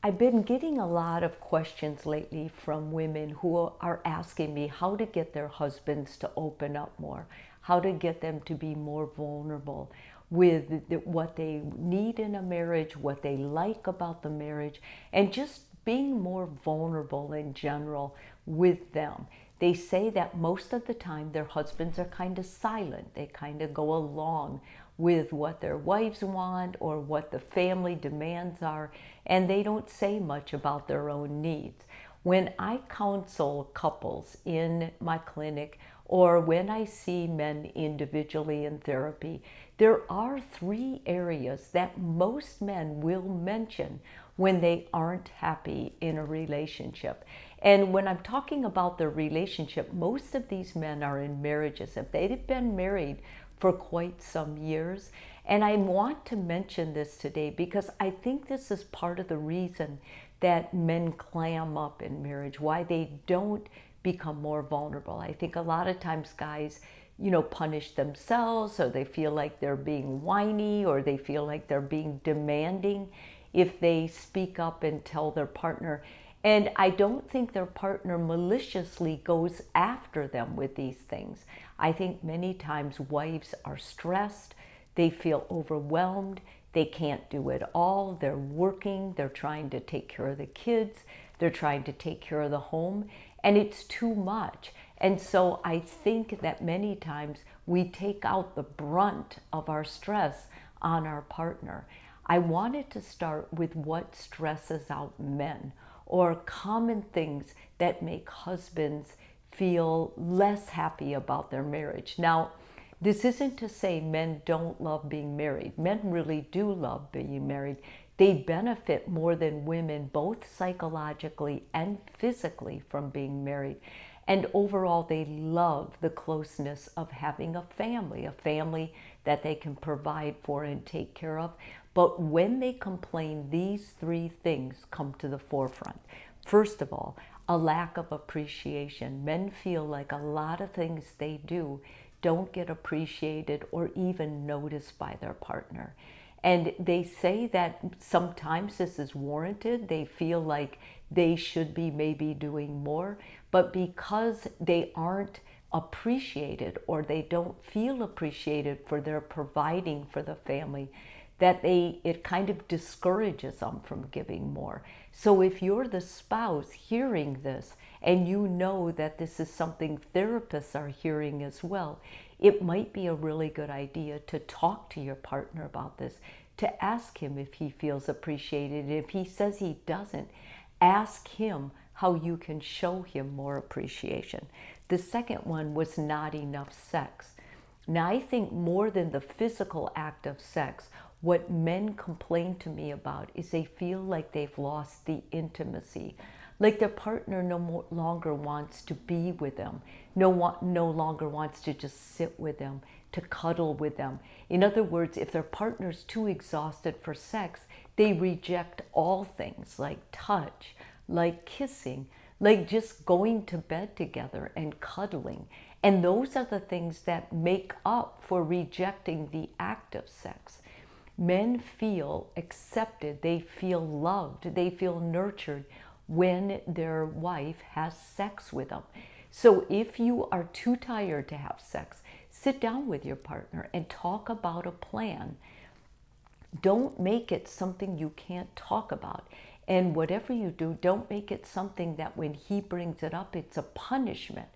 I've been getting a lot of questions lately from women who are asking me how to get their husbands to open up more, how to get them to be more vulnerable with what they need in a marriage, what they like about the marriage, and just being more vulnerable in general with them. They say that most of the time their husbands are kind of silent. They kind of go along with what their wives want or what the family demands are, and they don't say much about their own needs. When I counsel couples in my clinic or when I see men individually in therapy, there are three areas that most men will mention when they aren't happy in a relationship. And when I'm talking about their relationship, most of these men are in marriages. If they've been married for quite some years. And I want to mention this today because I think this is part of the reason that men clam up in marriage, why they don't become more vulnerable. I think a lot of times guys, punish themselves, or they feel like they're being whiny, or they feel like they're being demanding if they speak up and tell their partner. And I don't think their partner maliciously goes after them with these things. I think many times wives are stressed, they feel overwhelmed, they can't do it all, they're working, they're trying to take care of the kids, they're trying to take care of the home, and it's too much. And so I think that many times we take out the brunt of our stress on our partner. I wanted to start with what stresses out men, or common things that make husbands feel less happy about their marriage. Now, this isn't to say men don't love being married. Men really do love being married. They benefit more than women, both psychologically and physically, from being married. And overall, they love the closeness of having a family that they can provide for and take care of. But when they complain, these three things come to the forefront. First of all, a lack of appreciation. Men feel like a lot of things they do don't get appreciated or even noticed by their partner. And they say that sometimes this is warranted. They feel like they should be maybe doing more, but because they aren't appreciated or they don't feel appreciated for their providing for the family, that it kind of discourages them from giving more. So if you're the spouse hearing this and you know that this is something therapists are hearing as well, it might be a really good idea to talk to your partner about this, to ask him if he feels appreciated. If he says he doesn't, ask him how you can show him more appreciation. The second one was not enough sex. Now, I think more than the physical act of sex, what men complain to me about is they feel like they've lost the intimacy, like their partner no longer wants to be with them, no longer wants to just sit with them, to cuddle with them. In other words, if their partner's too exhausted for sex, they reject all things like touch, like kissing, like just going to bed together and cuddling. And those are the things that make up for rejecting the act of sex. Men feel accepted, they feel loved, they feel nurtured when their wife has sex with them. So if you are too tired to have sex, sit down with your partner and talk about a plan. Don't make it something you can't talk about. And whatever you do, don't make it something that when he brings it up, it's a punishment.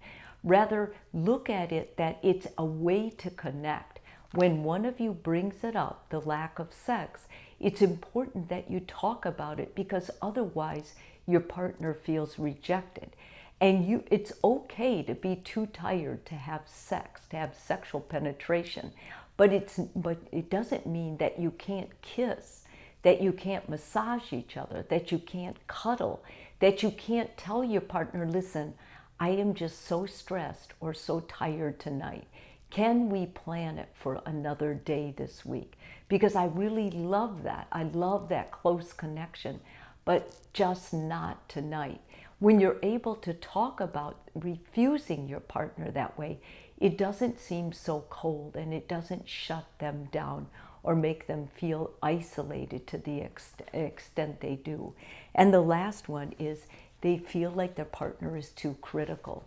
Rather, look at it that it's a way to connect. When one of you brings it up, the lack of sex, it's important that you talk about it, because otherwise your partner feels rejected. And it's okay to be too tired to have sex, to have sexual penetration, but it doesn't mean that you can't kiss, that you can't massage each other, that you can't cuddle, that you can't tell your partner, listen, I am just so stressed or so tired tonight. Can we plan it for another day this week? Because I really love that. I love that close connection, but just not tonight. When you're able to talk about refusing your partner that way, it doesn't seem so cold and it doesn't shut them down or make them feel isolated to the extent they do. And the last one is they feel like their partner is too critical.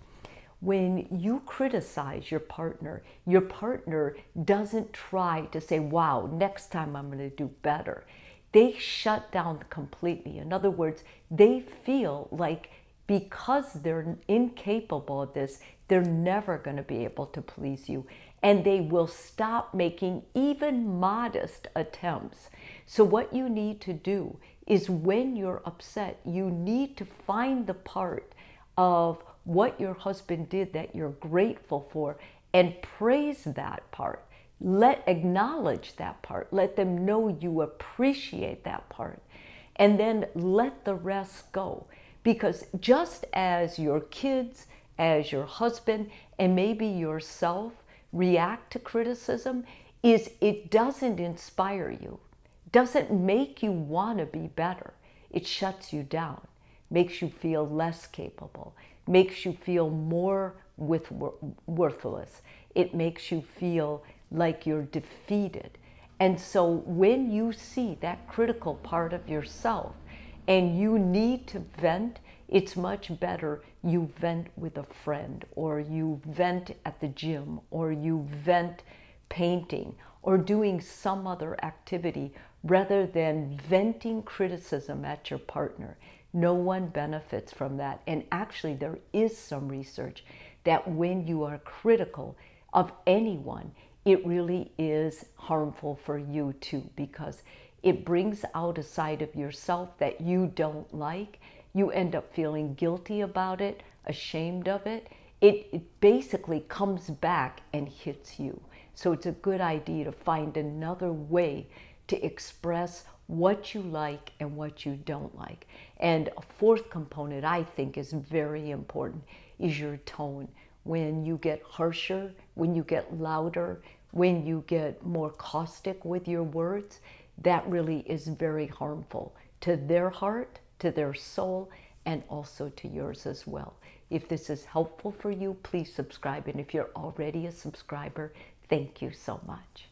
When you criticize your partner doesn't try to say, wow, next time I'm going to do better. They shut down completely. In other words, they feel like because they're incapable of this, they're never going to be able to please you. And they will stop making even modest attempts. So what you need to do is when you're upset, you need to find the part of what your husband did that you're grateful for and praise that part. Acknowledge that part. Let them know you appreciate that part. And then let the rest go. Because just as your kids, as your husband, and maybe yourself react to criticism, it doesn't inspire you, doesn't make you want to be better. It shuts you down, makes you feel less capable, makes you feel more worthless. It makes you feel like you're defeated. And so when you see that critical part of yourself and you need to vent, it's much better you vent with a friend, or you vent at the gym, or you vent painting, or doing some other activity rather than venting criticism at your partner. No one benefits from that. And actually, there is some research that when you are critical of anyone, it really is harmful for you too, because it brings out a side of yourself that you don't like. You end up feeling guilty about it, ashamed of it. It basically comes back and hits you. So it's a good idea to find another way to express what you like and what you don't like. And a fourth component I think is very important is your tone. When you get harsher, when you get louder, when you get more caustic with your words, that really is very harmful to their heart, to their soul, and also to yours as well. If this is helpful for you, please subscribe. And if you're already a subscriber, thank you so much.